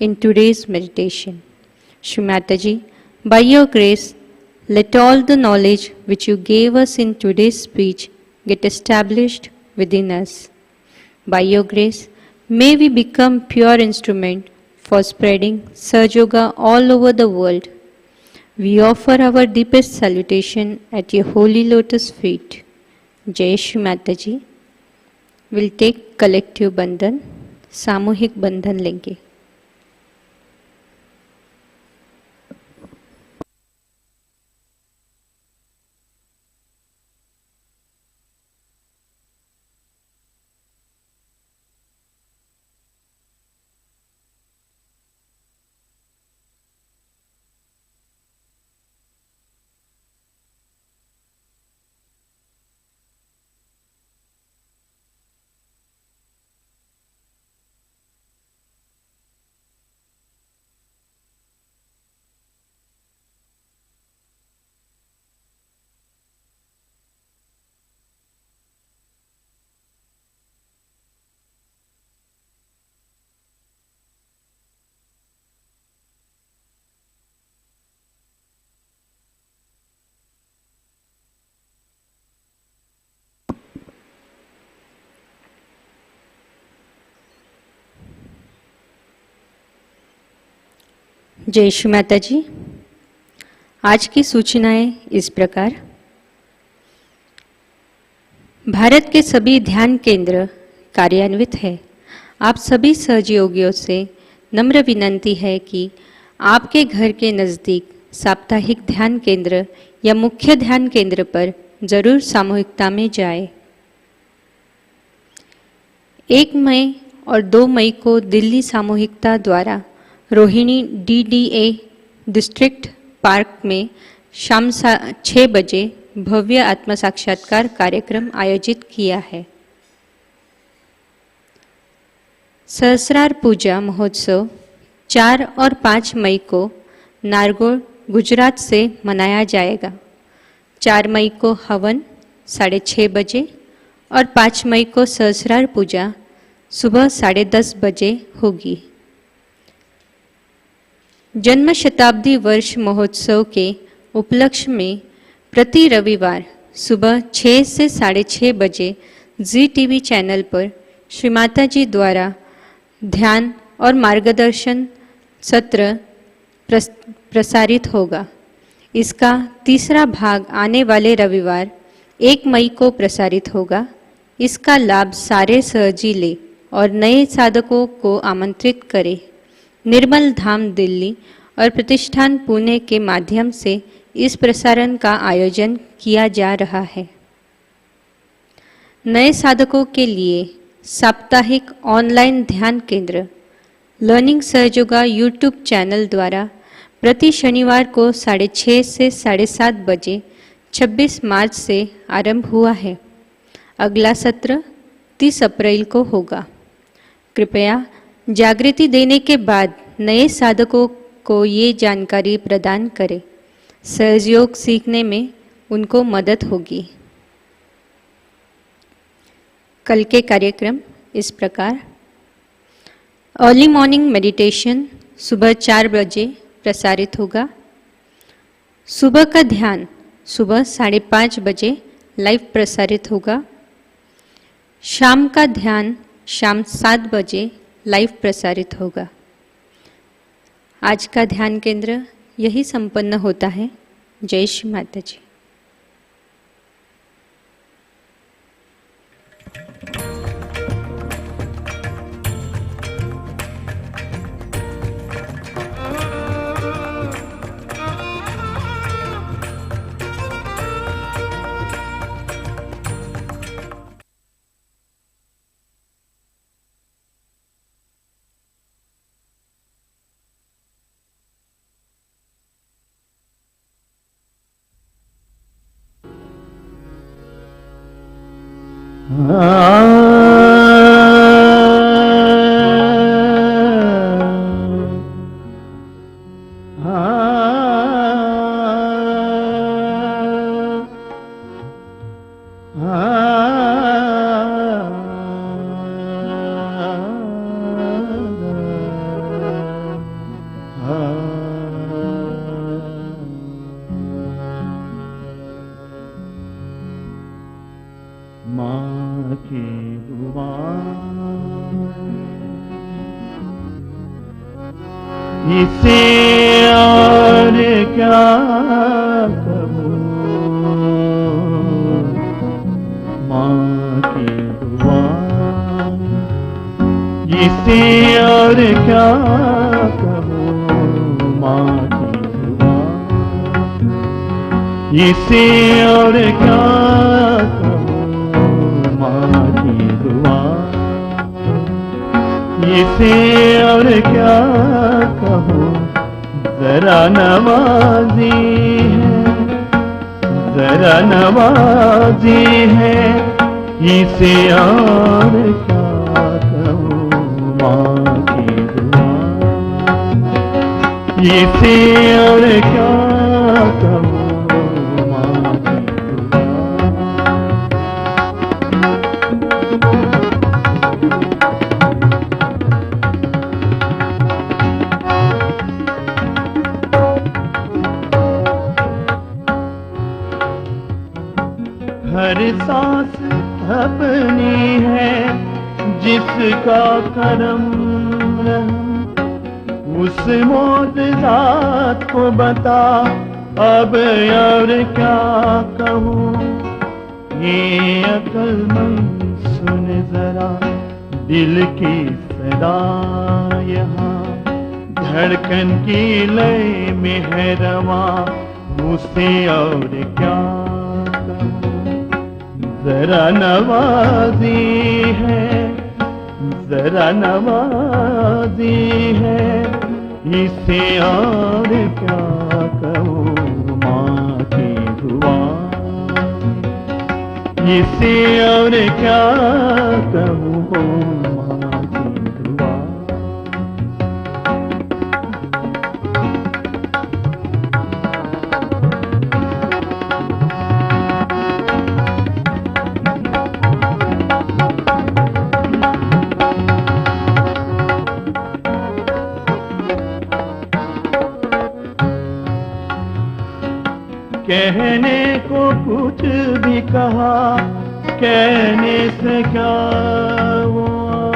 in today's meditation. Shri Mataji, by your grace, let all the knowledge which you gave us in today's speech get established within us. By your grace, may we become pure instrument for spreading Sahaja all over the world. We offer our deepest salutation at your holy lotus feet. Jai Shri Mataji. We'll take collective bandhan, सामूहिक बंधन लेंगे। जय श्री माता जी। आज की सूचनाएं इस प्रकार। भारत के सभी ध्यान केंद्र कार्यान्वित है। आप सभी सहयोगियों से नम्र विनंती है कि आपके घर के नज़दीक साप्ताहिक ध्यान केंद्र या मुख्य ध्यान केंद्र पर जरूर सामूहिकता में जाए। 1 मई और 2 मई को दिल्ली सामूहिकता द्वारा रोहिणी DDA डिस्ट्रिक्ट पार्क में शाम 6 बजे भव्य आत्म साक्षात्कार कार्यक्रम आयोजित किया है। सहस्रार पूजा महोत्सव 4 और 5 मई को नारगोल गुजरात से मनाया जाएगा। 4 मई को हवन 6:30 बजे और 5 मई को सहस्रार पूजा सुबह 10:30 बजे होगी। जन्म शताब्दी वर्ष महोत्सव के उपलक्ष्य में प्रति रविवार सुबह 6 से 6:30 बजे ZTV चैनल पर श्री माता जी द्वारा ध्यान और मार्गदर्शन सत्र प्रसारित होगा। इसका तीसरा भाग आने वाले रविवार 1 मई को प्रसारित होगा। इसका लाभ सारे सहजी ले और नए साधकों को आमंत्रित करें। निर्मल धाम दिल्ली और प्रतिष्ठान पुणे के माध्यम से इस प्रसारण का आयोजन किया जा रहा है। नए साधकों के लिए साप्ताहिक ऑनलाइन ध्यान केंद्र लर्निंग सहयोगा यूट्यूब चैनल द्वारा प्रति शनिवार को 6:30 से 7:30 बजे 26 मार्च से आरंभ हुआ है। अगला सत्र 30 अप्रैल को होगा। कृपया जागृति देने के बाद नए साधकों को ये जानकारी प्रदान करें। सहयोग सीखने में उनको मदद होगी। कल के कार्यक्रम इस प्रकार। अर्ली मॉर्निंग मेडिटेशन सुबह 4 बजे प्रसारित होगा। सुबह का ध्यान सुबह 5:30 बजे लाइव प्रसारित होगा। शाम का ध्यान शाम 7 बजे लाइव प्रसारित होगा। आज का ध्यान केंद्र यही संपन्न होता है। जय श्री माता जी। इसे और क्या कहूँ, माँ की दुआ। इसे और क्या कहूँ, माँ की दुआ। इसे और क्या कहूँ, माँ की दुआ। इसे और क्या कहूँ, जरा नवाजी है, जरा नवाजी है। इसे और क्या कहूँ, माँ की दुआ। इसे और क्या कहूँ, माँ की दुआ। हर सांस अपनी है, जिसका करम रहम, उस मौजज़ात को बता। अब और क्या कहूँ, ये अक्लमंद सुन जरा दिल की सदा। यहाँ धड़कन की लय में है रवा, उसे और क्या कहूँ। जरा नवाजी है, जरा नवाजी है। इसे और क्या कहूँ, माँ की दुआ। इसे और क्या कहूँ, माँ की दुआ। कहने को कुछ भी कहा, कहने से क्या हुआ।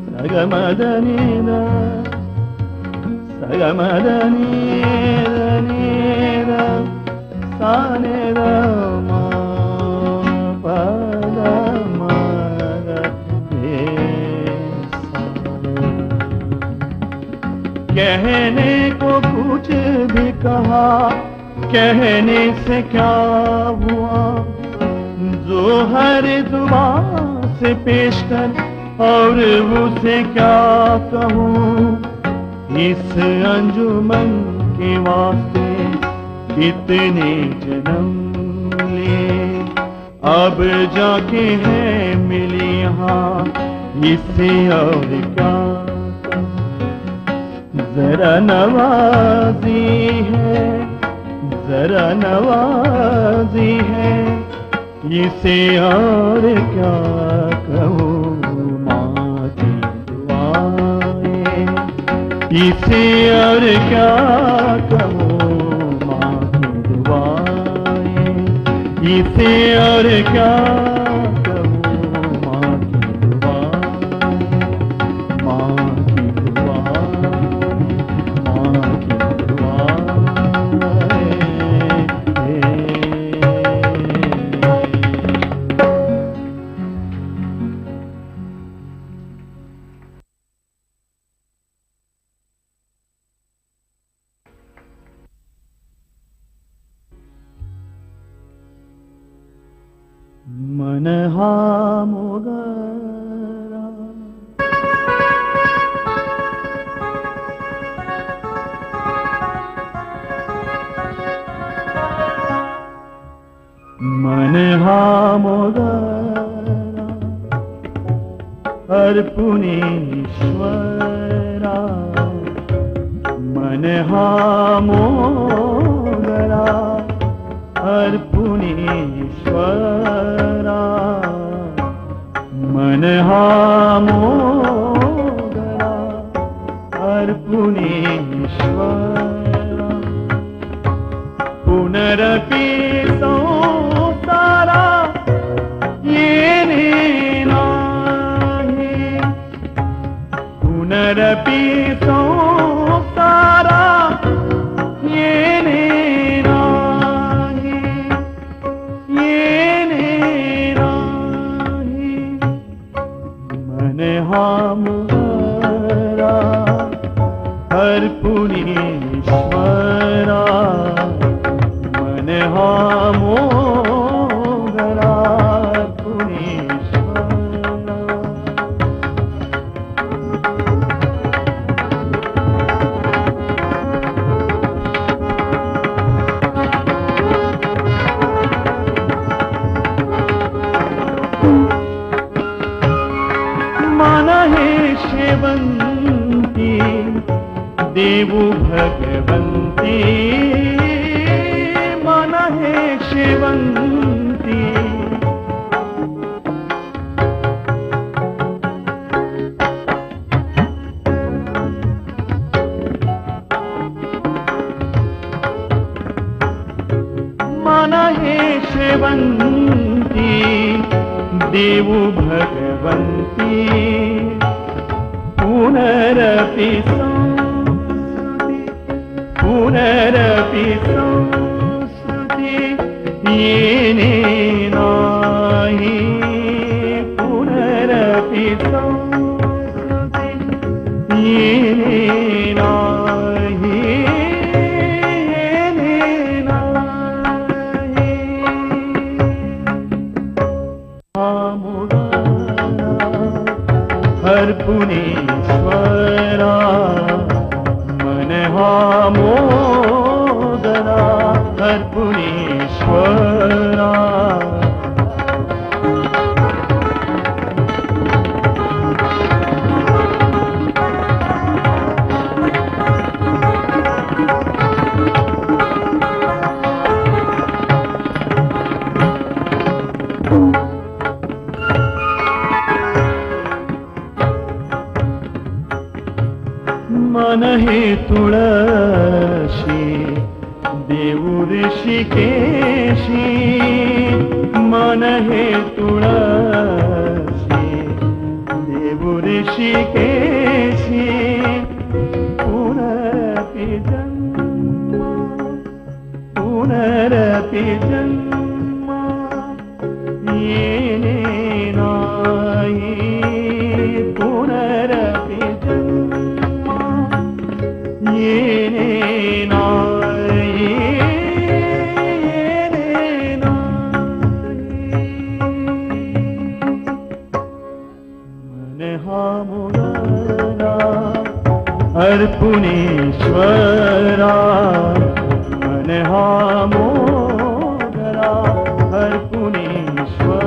सगमदनीदा सगमदनीदा सानेदा मा पदा मगा हे सा। कहने को कुछ भी कहा, कहने से क्या हुआ। जो हर जुबान से पेश कर और उसे क्या कहूँ। इस अंजुमन के वास्ते कितने जन्म लिए, अब जाके है मिली यहाँ। इससे और क्या जरा नवाजी है, जरा नवाजी है। इसे और क्या कहूँ, माँ की दुआएं। इसे और क्या कहूँ माँ की दुआएं, इसे और क्या कहूँ माँ की दुआएं, माँ की दुआएं, माँ की दुआएं। मन हा मोगरा, मन हा मोगरा अर्पुणीश्वरा, मन हा मोगरा अर्पुणीश्वरा, मन हा मोगरा अर्पुणीश्वरा, पुनरपि संसारा येने नाहि, पुनरपि संसारा येने नाहि, येने नाहि, मन हा मोगरा अर्पुणीश्वरा, मन हा मोगरा अर्पुणीश्वरा। मन हे शेवंती देवु भगवंती, मन हे शेवंती, मन हे शेवंती देवु भगवंती, पुनरपि संस्कृति, पुनरपि संस्कृति येने नाहि, पुनरपि संस्कृति येने नाहि, येने नाहि। अर्पुणीश्वरा, मन हा मोगरा अर्पुणीश्वरा, मन हे तुळशी देवु ऋषिकेशी, मन हे तुळशी देवु ऋषिकेशी, पुनरपि जन्म, पुनरपि जन्म येने नाहि, पुनरपि जन्म येने नाहि, येने नाहि। मन हा मोगरा अर्पुणीश्वरा, मन हा मोगरा अर्पुणीश्वरा,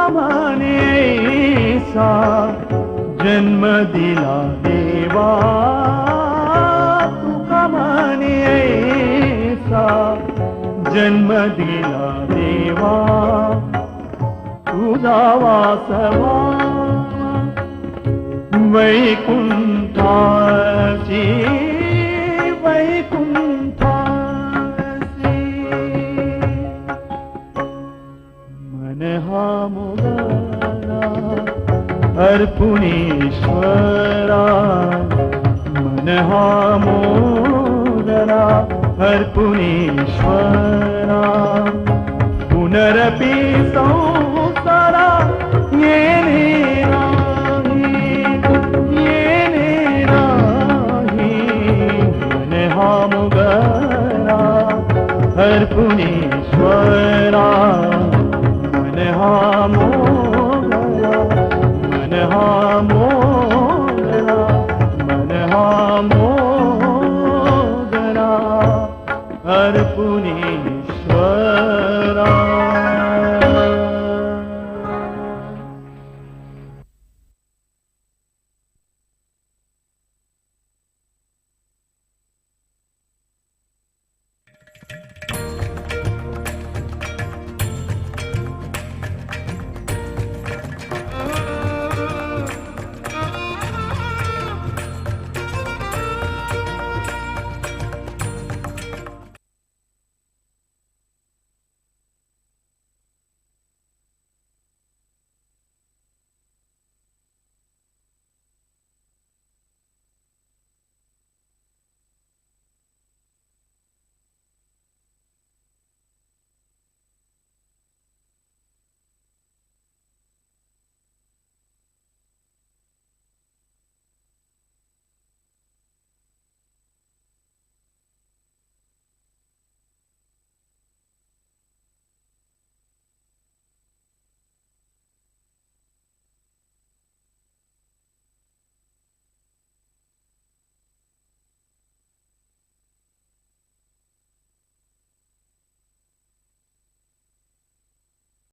तुका म्हणेसा जन्म दिला देवा तुका म्हणेसा जन्म दिला देवा तुझा वासवा वैकुंठाची वैकुंठाची मन हा मुगला अर्पुणेश्वरा मन हा मोगला अर्पुणेश्वरा पुनरपि